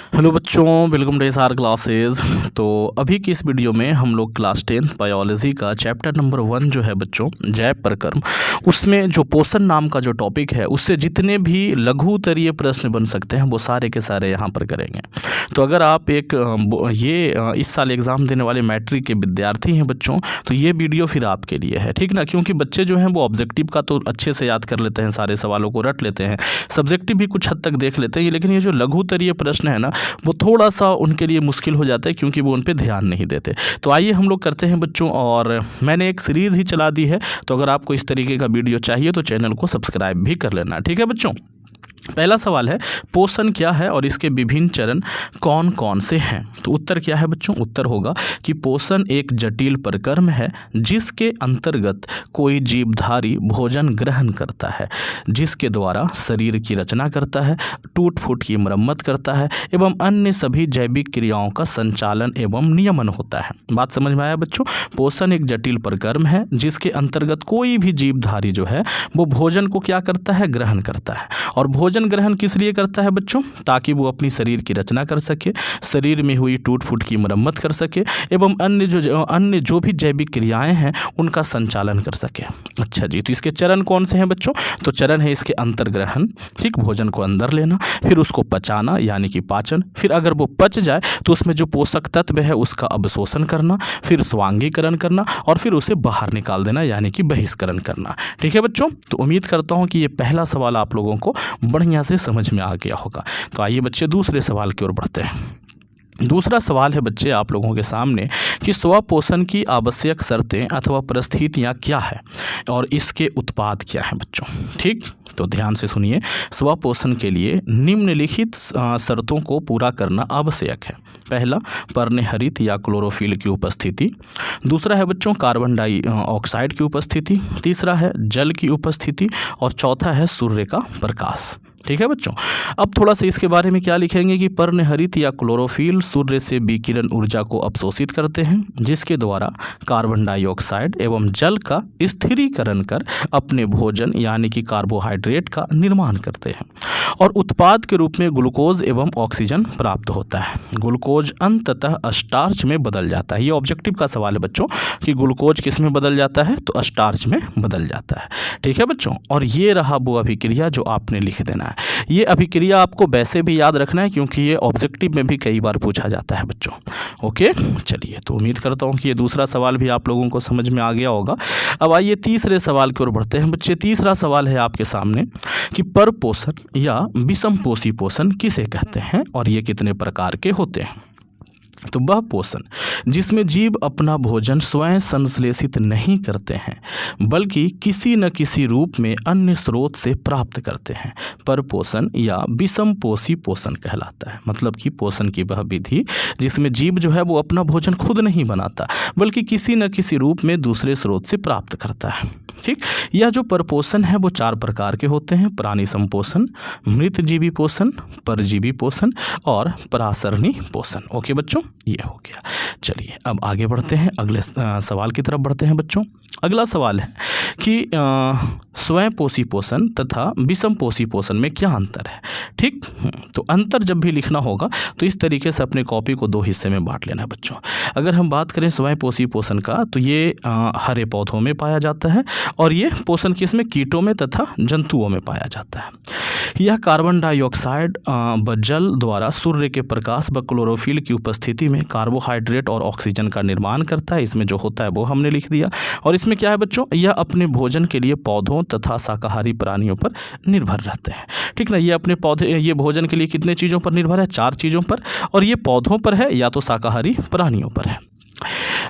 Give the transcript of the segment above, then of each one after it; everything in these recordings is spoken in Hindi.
हेलो बच्चों, वेलकम टू एसआर क्लासेस। तो अभी की इस वीडियो में हम लोग क्लास 10 बायोलॉजी का चैप्टर नंबर 1 जो है बच्चों जैव प्रकर्म, उसमें जो पोषण नाम का जो टॉपिक है उससे जितने भी लघु उत्तरीय प्रश्न बन सकते हैं वो सारे के सारे यहाँ पर करेंगे। तो अगर आप इस साल एग्ज़ाम देने वाले मैट्रिक के विद्यार्थी हैं बच्चों, तो ये वीडियो फिर आपके लिए है, ठीक ना। क्योंकि बच्चे जो हैं वो ऑब्जेक्टिव का तो अच्छे से याद कर लेते हैं, सारे सवालों को रट लेते हैं, सब्जेक्टिव भी कुछ हद तक देख लेते हैं, लेकिन ये जो लघु उत्तरीय प्रश्न है ना वो थोड़ा सा उनके लिए मुश्किल हो जाता है क्योंकि वो उन पे ध्यान नहीं देते। तो आइए हम लोग करते हैं बच्चों, और मैंने एक सीरीज़ ही चला दी है, तो अगर आपको इस तरीके का वीडियो चाहिए तो चैनल को सब्सक्राइब भी कर लेना, ठीक है बच्चों। पहला सवाल है, पोषण क्या है और इसके विभिन्न चरण कौन कौन से हैं। तो उत्तर क्या है बच्चों, उत्तर होगा कि पोषण एक जटिल प्रक्रम है जिसके अंतर्गत कोई जीवधारी भोजन ग्रहण करता है, जिसके द्वारा शरीर की रचना करता है, टूट फूट की मरम्मत करता है एवं अन्य सभी जैविक क्रियाओं का संचालन एवं नियमन होता है। बात समझ में आया बच्चों। पोषण एक जटिल प्रक्रम है जिसके अंतर्गत कोई भी जीवधारी जो है वो भोजन को क्या करता है, ग्रहण करता है। और भोजन ग्रहण किस लिए करता है बच्चों, ताकि वो अपनी शरीर की रचना कर सके, शरीर में हुई टूट फूट की मरम्मत कर सके एवं अन्य जो भी जैविक क्रियाएं हैं उनका संचालन कर सके। अच्छा जी, तो इसके चरण कौन से हैं बच्चों, तो चरण है इसके अंतर्ग्रहण, ठीक, भोजन को अंदर लेना, फिर उसको पचाना यानी कि पाचन, फिर अगर वो पच जाए तो उसमें जो पोषक तत्व है उसका अवशोषण करना, फिर स्वांगीकरण करना और फिर उसे बाहर निकाल देना यानी कि बहिष्करण करना। ठीक है बच्चों, तो उम्मीद करता हूँ कि ये पहला सवाल आप लोगों को बढ़िया से समझ में आ गया होगा। तो आइए बच्चे दूसरे सवाल की ओर बढ़ते हैं। दूसरा सवाल है बच्चे आप लोगों के सामने कि स्वपोषण की आवश्यक शर्तें अथवा परिस्थितियां क्या है और इसके उत्पाद क्या हैं बच्चों, ठीक। तो ध्यान से सुनिए, स्वपोषण के लिए निम्नलिखित शर्तों को पूरा करना आवश्यक है। पहला, पर्णहरित या क्लोरोफिल की उपस्थिति। दूसरा है बच्चों कार्बन डाइऑक्साइड की उपस्थिति। तीसरा है जल की उपस्थिति और चौथा है सूर्य का प्रकाश। ठीक है बच्चों। अब थोड़ा सा इसके बारे में क्या लिखेंगे कि पर्णहरित या क्लोरोफिल सूर्य से विकिरण ऊर्जा को अवशोषित करते हैं, जिसके द्वारा कार्बन डाइऑक्साइड एवं जल का स्थिरीकरण कर अपने भोजन यानी कि कार्बोहाइड्रेट का निर्माण करते हैं और उत्पाद के रूप में ग्लूकोज एवं ऑक्सीजन प्राप्त होता है। ग्लूकोज अंततः स्टार्च में बदल जाता है। ये ऑब्जेक्टिव का सवाल है बच्चों कि ग्लूकोज किस में बदल जाता है, तो स्टार्च में बदल जाता है। ठीक है बच्चों, और ये रहा वो अभिक्रिया जो आपने लिख देना है। ये अभिक्रिया आपको वैसे भी याद रखना है क्योंकि ये ऑब्जेक्टिव में भी कई बार पूछा जाता है बच्चों। ओके, चलिए, तो उम्मीद करता हूँ कि ये दूसरा सवाल भी आप लोगों को समझ में आ गया होगा। अब आइए तीसरे सवाल की ओर बढ़ते हैं बच्चे। तीसरा सवाल है आपके सामने कि परपोषण या विषमपोषी पोषण किसे कहते हैं और ये कितने प्रकार के होते हैं। तो वह पोषण जिसमें जीव अपना भोजन स्वयं संश्लेषित नहीं करते हैं बल्कि किसी न किसी रूप में अन्य स्रोत से प्राप्त करते हैं, परपोषण या विषमपोषी पोषण कहलाता है। मतलब कि पोषण की वह विधि जिसमें जीव जो है वो अपना भोजन खुद नहीं बनाता बल्कि किसी न किसी रूप में दूसरे स्रोत से प्राप्त करता है। ठीक, यह जो परपोषण है वो 4 प्रकार के होते हैं: प्राणी संपोषण, मृत जीवी पोषण, परजीवी पोषण और परासरणी पोषण। ओके बच्चों, ये हो गया। चलिए अब आगे बढ़ते हैं, अगले सवाल की तरफ बढ़ते हैं बच्चों। अगला सवाल है कि स्वयं पोषी पोषण तथा विषमपोषी पोषण में क्या अंतर है। ठीक, तो अंतर जब भी लिखना होगा तो इस तरीके से अपने कॉपी को 2 हिस्से में बांट लेना है बच्चों। अगर हम बात करें स्वयं पोषी पोषण का तो ये हरे पौधों में पाया जाता है और ये पोषण किसमें, कीटों में तथा जंतुओं में पाया जाता है। यह कार्बन डाइऑक्साइड व जल द्वारा सूर्य के प्रकाश व क्लोरोफिल की उपस्थिति में कार्बोहाइड्रेट और ऑक्सीजन का निर्माण करता है। इसमें जो होता है वो हमने लिख दिया। और इसमें क्या है बच्चों, यह अपने भोजन के लिए पौधों तथा शाकाहारी प्राणियों पर निर्भर रहते हैं। ठीक ना, ये भोजन के लिए कितने चीज़ों पर निर्भर है, 4 चीज़ों पर, और ये पौधों पर है या तो शाकाहारी प्राणियों पर है।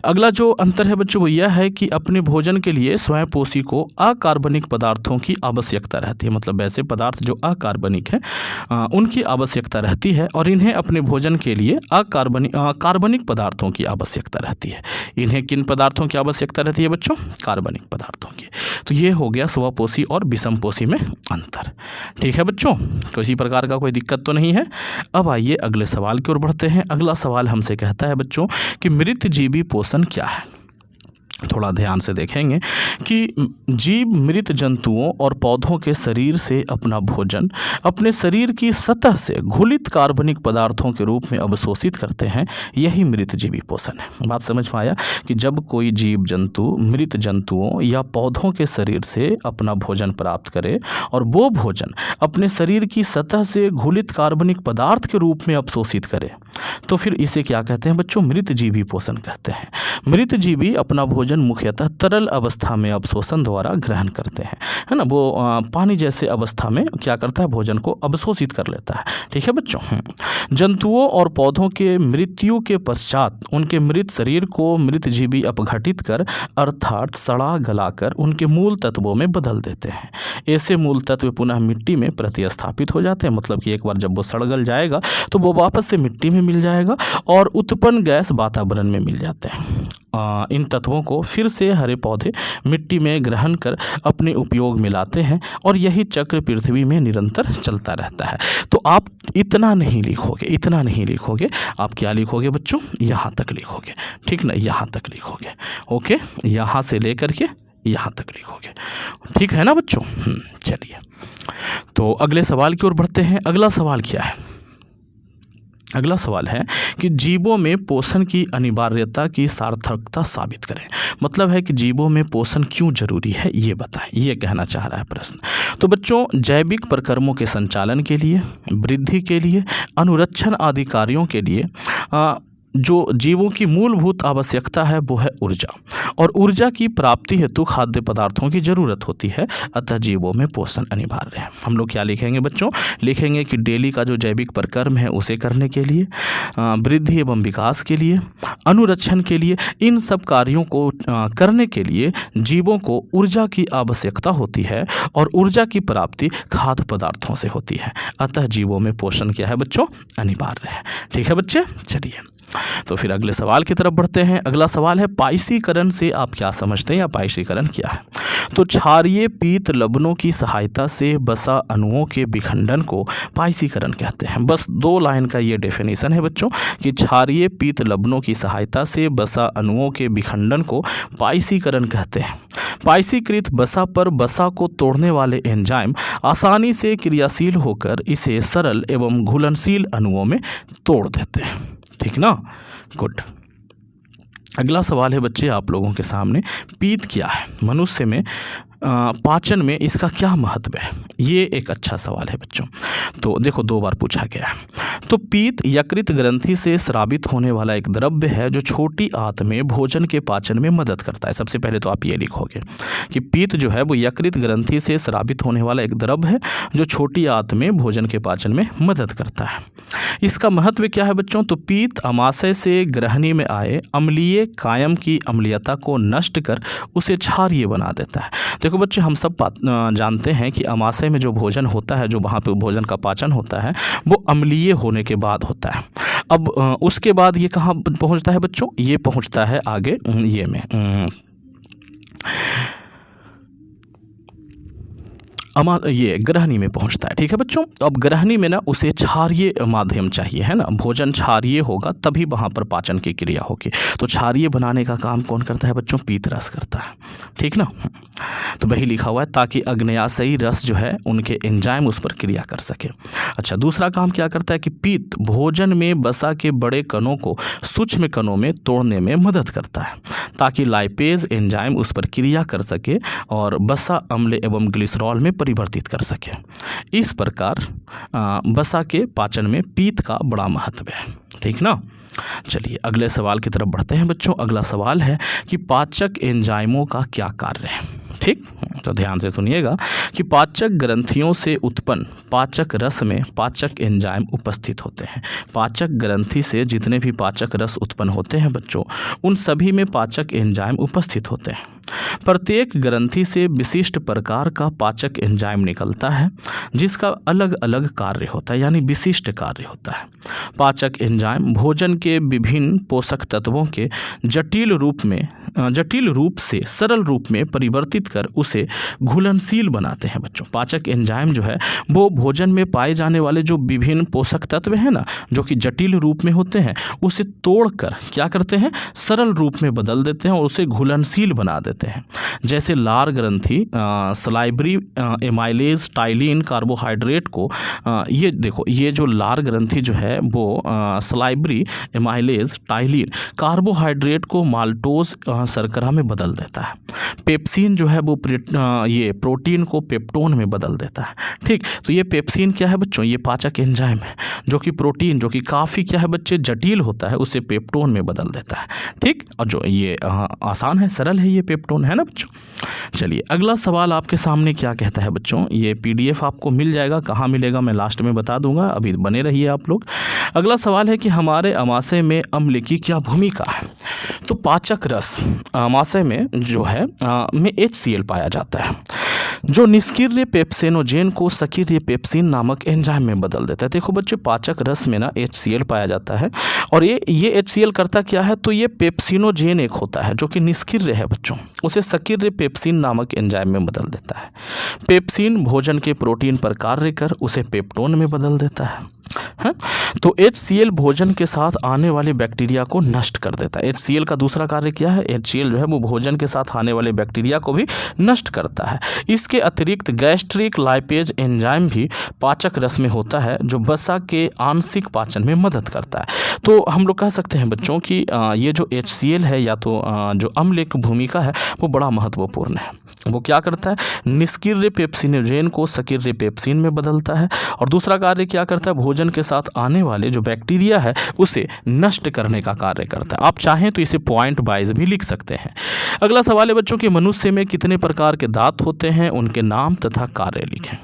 अगला जो अंतर है बच्चों वो यह है कि अपने भोजन के लिए स्वयंपोषी को अकार्बनिक पदार्थों की आवश्यकता रहती है। मतलब ऐसे पदार्थ जो अकार्बनिक हैं उनकी आवश्यकता रहती है और इन्हें अपने भोजन के लिए कार्बनिक पदार्थों की आवश्यकता रहती है। इन्हें किन पदार्थों की आवश्यकता रहती है बच्चों, कार्बनिक पदार्थों की। तो ये हो गया स्वपोषी और विषमपोषी में अंतर। ठीक है बच्चों, किसी प्रकार का कोई दिक्कत तो नहीं है। अब आइए अगले सवाल की ओर बढ़ते हैं। अगला सवाल हमसे कहता है बच्चों कि मृत जीवी पोषण क्या है। थोड़ा ध्यान से देखेंगे कि जीव मृत जंतुओं और पौधों के शरीर से अपना भोजन अपने शरीर की सतह से घुलित कार्बनिक पदार्थों के रूप में अवशोषित करते हैं। यही मृत जीवी पोषण है। बात समझ में आया कि जब कोई जीव जंतु मृत जंतुओं या पौधों के शरीर से अपना भोजन प्राप्त करे और वो भोजन अपने शरीर की सतह से घुलित कार्बनिक पदार्थ के रूप में अवशोषित करे, तो फिर इसे क्या कहते हैं बच्चों? मृत जीवी पोषण कहते हैं। मृत जीवी अपना भोजन मुख्यतः तरल अवस्था में अवशोषण द्वारा ग्रहण करते हैं, है ना। वो पानी जैसे अवस्था में क्या करता है? भोजन को अवशोषित कर लेता है। ठीक है बच्चों। जंतुओं और पौधों के मृत्यु के पश्चात उनके मृत शरीर को मृत जीवी अपघटित कर अर्थात सड़ा गलाकर उनके मूल तत्वों में बदल देते हैं। ऐसे मूल तत्व पुनः मिट्टी में प्रतिस्थापित हो जाते हैं। मतलब कि एक बार जब वो सड़ गल जाएगा तो वो वापस से मिट्टी में मिल जाएगा और उत्पन्न गैस वातावरण में मिल जाते हैं। इन तत्वों को फिर से हरे पौधे मिट्टी में ग्रहण कर अपने उपयोग में लाते हैं और यही चक्र पृथ्वी में निरंतर चलता रहता है। तो आप इतना नहीं लिखोगे, आप क्या लिखोगे बच्चों? यहाँ तक लिखोगे। ठीक ना, यहाँ तक लिखोगे। ओके, यहाँ से लेकर के यहाँ तक लिखोगे। ठीक है ना बच्चों? चलिए तो अगले सवाल की ओर बढ़ते हैं। अगला सवाल क्या है? अगला सवाल है कि जीवों में पोषण की अनिवार्यता की सार्थकता साबित करें। मतलब है कि जीवों में पोषण क्यों जरूरी है ये बताएं, ये कहना चाह रहा है प्रश्न। तो बच्चों, जैविक प्रक्रमों के संचालन के लिए, वृद्धि के लिए, अनुरक्षण आदि कार्यों के लिए जो जीवों की मूलभूत आवश्यकता है वो है ऊर्जा, और ऊर्जा की प्राप्ति हेतु खाद्य पदार्थों की ज़रूरत होती है। अतः जीवों में पोषण अनिवार्य है। हम लोग क्या लिखेंगे बच्चों? लिखेंगे कि डेली का जो जैविक प्रक्रम है उसे करने के लिए, वृद्धि एवं विकास के लिए, अनुरक्षण के लिए, इन सब कार्यों को करने के लिए जीवों को ऊर्जा की आवश्यकता होती है और ऊर्जा की प्राप्ति खाद्य पदार्थों से होती है। अतः जीवों में पोषण क्या है बच्चों? अनिवार्य है। ठीक है बच्चे, चलिए तो फिर अगले सवाल की तरफ बढ़ते हैं। अगला सवाल है पाइसीकरण से आप क्या समझते हैं या पाइसीकरण क्या है? तो क्षारीय पीत लवणों की सहायता से वसा अणुओं के विखंडन को पाइसीकरण कहते हैं। बस 2 लाइन का ये डेफिनेशन है बच्चों कि क्षारीय पीत लवणों की सहायता से वसा अणुओं के विखंडन को पाइसीकरण कहते हैं। पाइसीकृत वसा पर वसा को तोड़ने वाले एंजाइम आसानी से क्रियाशील होकर इसे सरल एवं घुलनशील अणुओं में तोड़ देते हैं। ठीक ना, गुड। अगला सवाल है बच्चे आप लोगों के सामने, पीत क्या है? मनुष्य में पाचन में इसका क्या महत्व है? ये एक अच्छा सवाल है बच्चों। तो देखो 2 बार पूछा गया है। तो पीत यकृत ग्रंथि से स्रावित होने वाला एक द्रव्य है जो छोटी आंत में भोजन के पाचन में मदद करता है। सबसे पहले तो आप ये लिखोगे कि पीत जो है वो यकृत ग्रंथि से स्रावित होने वाला एक द्रव्य है जो छोटी आंत में भोजन के पाचन में मदद करता है। इसका महत्व क्या है बच्चों? तो पीत अमाशय से ग्रहणी में आए अम्लीय कायम की अम्लीयता को नष्ट कर उसे क्षारीय बना देता है। देखो बच्चे, हम सब जानते हैं कि अमाशय में जो भोजन होता है, जो वहाँ पे भोजन का पाचन होता है, वो अम्लीय होने के बाद होता है। अब उसके बाद ये कहाँ पहुँचता है बच्चों? ये पहुँचता है आगे ये में ये ग्रहणी में पहुंचता है। ठीक है बच्चों। अब ग्रहणी में ना उसे क्षारीय माध्यम चाहिए, है ना। भोजन क्षारीय होगा तभी वहाँ पर पाचन की क्रिया होगी। तो क्षारीय बनाने का काम कौन करता है बच्चों? पीत रस करता है। ठीक ना। तो वही लिखा हुआ है ताकि अग्न्याशयी रस जो है उनके एंजाइम उस पर क्रिया कर सके। अच्छा, दूसरा काम क्या करता है कि पीत भोजन में वसा के बड़े कणों को सूक्ष्म कणों में तोड़ने में मदद करता है ताकि लाइपेज एंजाइम उस पर क्रिया कर सके और वसा अम्ल एवं ग्लिसरॉल में परिवर्तित कर सके। इस प्रकार वसा के पाचन में पीत का बड़ा महत्व है। ठीक ना। चलिए अगले सवाल की तरफ बढ़ते हैं बच्चों। अगला सवाल है कि पाचक एंजाइमों का क्या कार्य है? ठीक, तो ध्यान से सुनिएगा कि पाचक ग्रंथियों से उत्पन्न पाचक रस में पाचक एंजाइम उपस्थित होते हैं। पाचक ग्रंथि से जितने भी पाचक रस उत्पन्न होते हैं बच्चों, उन सभी में पाचक एंजाइम उपस्थित होते हैं। प्रत्येक ग्रंथि से विशिष्ट प्रकार का पाचक एंजाइम निकलता है जिसका अलग अलग कार्य होता है, यानी विशिष्ट कार्य होता है। पाचक एंजाइम भोजन के विभिन्न पोषक तत्वों के जटिल रूप से सरल रूप में परिवर्तित कर उसे घुलनशील बनाते हैं बच्चों। पाचक एंजाइम जो है वो भोजन में पाए जाने वाले जो विभिन्न पोषक तत्व हैं ना, जो कि जटिल रूप में होते हैं, उसे तोड़कर क्या करते हैं, सरल रूप में बदल देते हैं और उसे घुलनशील बना देते हैं। जैसे लार ग्रंथि सलाइब्री एमाइलेज टाइलिन कार्बोहाइड्रेट को ये देखो, ये जो लार ग्रंथि जो है वो सलाइब्री एमाइलेज टाइलिन कार्बोहाइड्रेट को माल्टोज शर्करा में बदल देता है। पेप्सिन जो है वो ये प्रोटीन को पेप्टोन में बदल देता है। ठीक, तो ये पेप्सिन क्या है बच्चों, ये पाचक एंजाइम है जो कि प्रोटीन जो कि काफ़ी क्या है बच्चे जटिल होता है उसे पेप्टोन में बदल देता है। ठीक, और जो ये आसान है, सरल है, ये पेप्टोन है ना बच्चों। चलिए अगला सवाल आपके सामने क्या कहता है बच्चों, ये PDF आपको मिल जाएगा, कहाँ मिलेगा मैं लास्ट में बता दूंगा, अभी बने रहिए आप लोग। अगला सवाल है कि हमारे आमाशय में अम्ल की क्या भूमिका है। तो पाचक रस आमाशय में जो है में HCl पाया जाता है जो निष्क्रिय पेप्सिनोजेन को सक्रिय पेप्सिन नामक एंजाइम में बदल देता है। देखो बच्चे, पाचक रस में ना HCl पाया जाता है और ये HCl करता क्या है, तो ये पेप्सिनोजेन एक होता है जो कि निष्क्रिय है बच्चों, उसे सक्रिय पेप्सिन नामक एंजाइम में बदल देता है। पेप्सिन भोजन के प्रोटीन पर कार्य कर उसे पेप्टोन में बदल देता है। तो HCl भोजन के साथ आने वाले बैक्टीरिया को नष्ट कर देता है। HCl का दूसरा कार्य क्या है, HCl जो है वो भोजन के साथ आने वाले बैक्टीरिया को भी नष्ट करता है। इसके अतिरिक्त गैस्ट्रिक लाइपेज एंजाइम भी पाचक रस में होता है जो वसा के आंशिक पाचन में मदद करता है। तो हम लोग कह सकते हैं बच्चों कि ये जो HCl है या तो जो अम्ल की भूमिका है वो बड़ा महत्वपूर्ण है। वो क्या करता है, निष्क्रिय पेप्सिनोजेन को सक्रिय पेप्सिन में बदलता है और दूसरा कार्य क्या करता है, भोजन के साथ आने वाले जो बैक्टीरिया है उसे नष्ट करने का कार्य करता है। आप चाहें तो इसे पॉइंट वाइज भी लिख सकते हैं। अगला सवाल है बच्चों कि मनुष्य में कितने प्रकार के दांत होते हैं, उनके नाम तथा कार्य लिखें।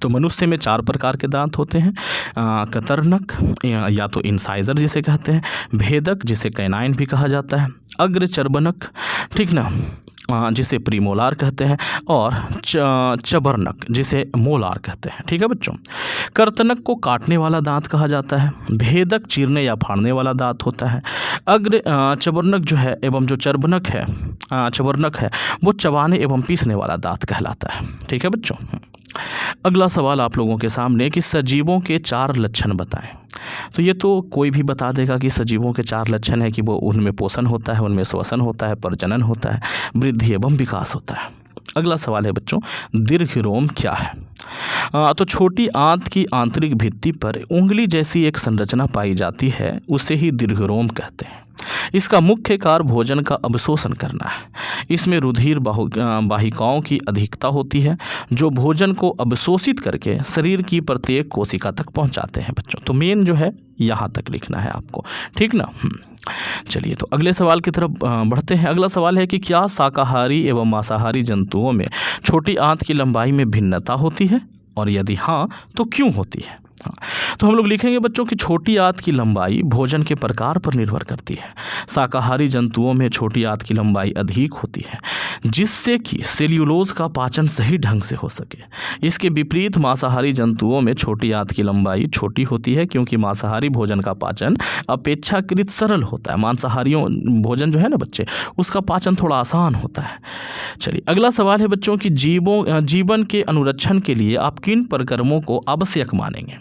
तो मनुष्य में 4 प्रकार के दांत होते हैं, कतरनक या तो इंसाइजर जिसे कहते हैं, भेदक जिसे कैनाइन भी कहा जाता है, अग्रचर्बनक ठीक ना जिसे प्रीमोलार कहते हैं, और चबरनक जिसे मोलार कहते हैं। ठीक है बच्चों, कर्तनक को काटने वाला दांत कहा जाता है, भेदक चीरने या फाड़ने वाला दांत होता है, अग्र चबरनक जो है एवं जो चबरनक है वो चबाने एवं पीसने वाला दांत कहलाता है। ठीक है बच्चों, अगला सवाल आप लोगों के सामने कि सजीवों के 4 लक्षण बताएं। तो ये तो कोई भी बता देगा कि सजीवों के 4 लक्षण है कि वो उनमें पोषण होता है, उनमें श्वसन होता है, प्रजनन होता है, वृद्धि एवं विकास होता है। अगला सवाल है बच्चों, दीर्घरोम क्या है। तो छोटी आंत की आंतरिक भित्ति पर उंगली जैसी एक संरचना पाई जाती है, उसे ही दीर्घरोम कहते हैं। इसका मुख्य कार्य भोजन का अवशोषण करना है। इसमें रुधिर वाहिकाओं की अधिकता होती है जो भोजन को अवशोषित करके शरीर की प्रत्येक कोशिका तक पहुंचाते हैं बच्चों। तो मेन जो है यहाँ तक लिखना है आपको, ठीक ना। चलिए तो अगले सवाल की तरफ बढ़ते हैं। अगला सवाल है कि क्या शाकाहारी एवं मांसाहारी जंतुओं में छोटी आंत की लंबाई में भिन्नता होती है और यदि हाँ तो क्यों होती है। तो हम लोग लिखेंगे बच्चों कि छोटी आंत की लंबाई भोजन के प्रकार पर निर्भर करती है। शाकाहारी जंतुओं में छोटी आंत की लंबाई अधिक होती है जिससे कि सेल्यूलोज का पाचन सही ढंग से हो सके। इसके विपरीत मांसाहारी जंतुओं में छोटी आंत की लंबाई छोटी होती है क्योंकि मांसाहारी भोजन का पाचन अपेक्षाकृत सरल होता है। मांसाहारियों भोजन जो है ना बच्चे, उसका पाचन थोड़ा आसान होता है। चलिए अगला सवाल है बच्चों कि जीवन के अनुरक्षण के लिए आप किन प्रकर्मों को आवश्यक मानेंगे।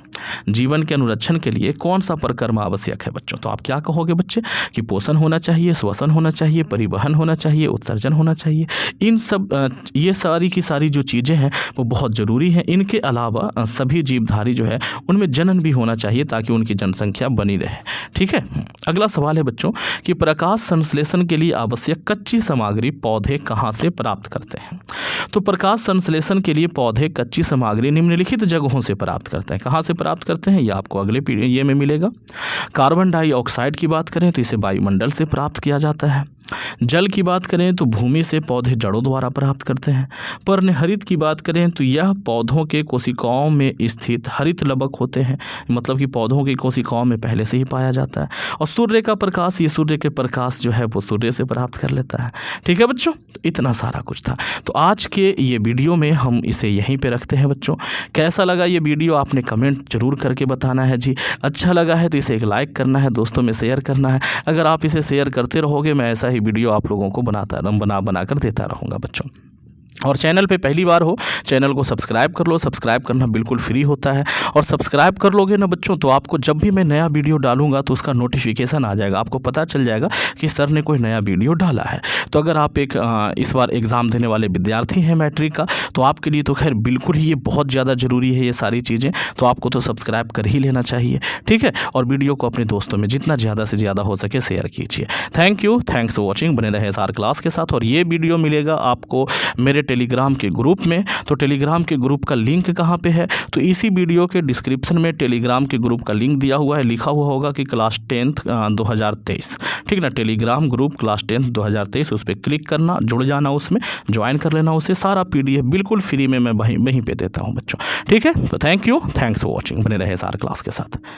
जीवन के अनुरक्षण के लिए कौन सा प्रकर्म आवश्यक है बच्चों। तो आप क्या कहोगे बच्चे कि पोषण होना चाहिए, श्वसन होना चाहिए, परिवहन होना चाहिए, उत्सर्जन होना चाहिए। इन सब ये सारी की सारी जो चीज़ें हैं वो बहुत ज़रूरी हैं। इनके अलावा सभी जीवधारी जो है उनमें जनन भी होना चाहिए ताकि उनकी जनसंख्या बनी रहे। ठीक है। अगला सवाल है बच्चों कि प्रकाश संश्लेषण के लिए आवश्यक कच्ची सामग्री पौधे कहाँ से प्राप्त करते हैं। तो प्रकाश संश्लेषण के लिए पौधे कच्ची सामग्री निम्नलिखित जगहों से प्राप्त करते हैं। कहाँ से प्राप्त करते हैं ये आपको अगले ये में मिलेगा। कार्बन डाइऑक्साइड की बात करें तो इसे वायुमंडल से प्राप्त किया जाता है। जल की बात करें तो भूमि से पौधे जड़ों द्वारा प्राप्त करते हैं। पर्णहरित की बात करें तो यह पौधों के कोशिकाओं में स्थित हरित लवक होते हैं, मतलब कि पौधों की कोशिकाओं में पहले से ही पाया जाता है। और सूर्य का प्रकाश, ये सूर्य के प्रकाश जो है वो सूर्य से प्राप्त कर लेता है। ठीक है बच्चों, तो इतना सारा कुछ था। तो आज के ये वीडियो में हम इसे यहीं पे रखते हैं बच्चों। कैसा लगा ये वीडियो आपने कमेंट जरूर करके बताना है जी। अच्छा लगा है तो इसे एक लाइक करना है, दोस्तों में शेयर करना है। अगर आप इसे शेयर करते रहोगे मैं ऐसा ही वीडियो आप लोगों को बना कर देता रहूँगा बच्चों। और चैनल पे पहली बार हो, चैनल को सब्सक्राइब कर लो। सब्सक्राइब करना बिल्कुल फ्री होता है, और सब्सक्राइब कर लोगे ना बच्चों, तो आपको जब भी मैं नया वीडियो डालूंगा तो उसका नोटिफिकेशन आ जाएगा, आपको पता चल जाएगा कि सर ने कोई नया वीडियो डाला है। तो अगर आप एक इस बार एग्ज़ाम देने वाले विद्यार्थी हैं मैट्रिक का, तो आपके लिए तो खैर बिल्कुल ही ये बहुत ज़्यादा ज़रूरी है ये सारी चीज़ें, तो आपको तो सब्सक्राइब कर ही लेना चाहिए, ठीक है। और वीडियो को अपने दोस्तों में जितना ज़्यादा से ज़्यादा हो सके शेयर कीजिए। Thank you, thanks for watching. बने रहे SR क्लास के साथ। और ये वीडियो मिलेगा आपको मेरे टेलीग्राम के ग्रुप में। तो टेलीग्राम के ग्रुप का लिंक कहाँ पे है, तो इसी वीडियो के डिस्क्रिप्शन में टेलीग्राम के ग्रुप का लिंक दिया हुआ है, लिखा हुआ होगा कि क्लास 10th 2023, ठीक ना। टेलीग्राम ग्रुप क्लास 10th 2023, उस पर क्लिक करना, जुड़ जाना, उसमें ज्वाइन कर लेना। उसे सारा PDF बिल्कुल फ्री में मैं वहीं पे देता हूँ बच्चों, ठीक है। तो thank you, thanks for watching. बने रहे SR क्लास के साथ।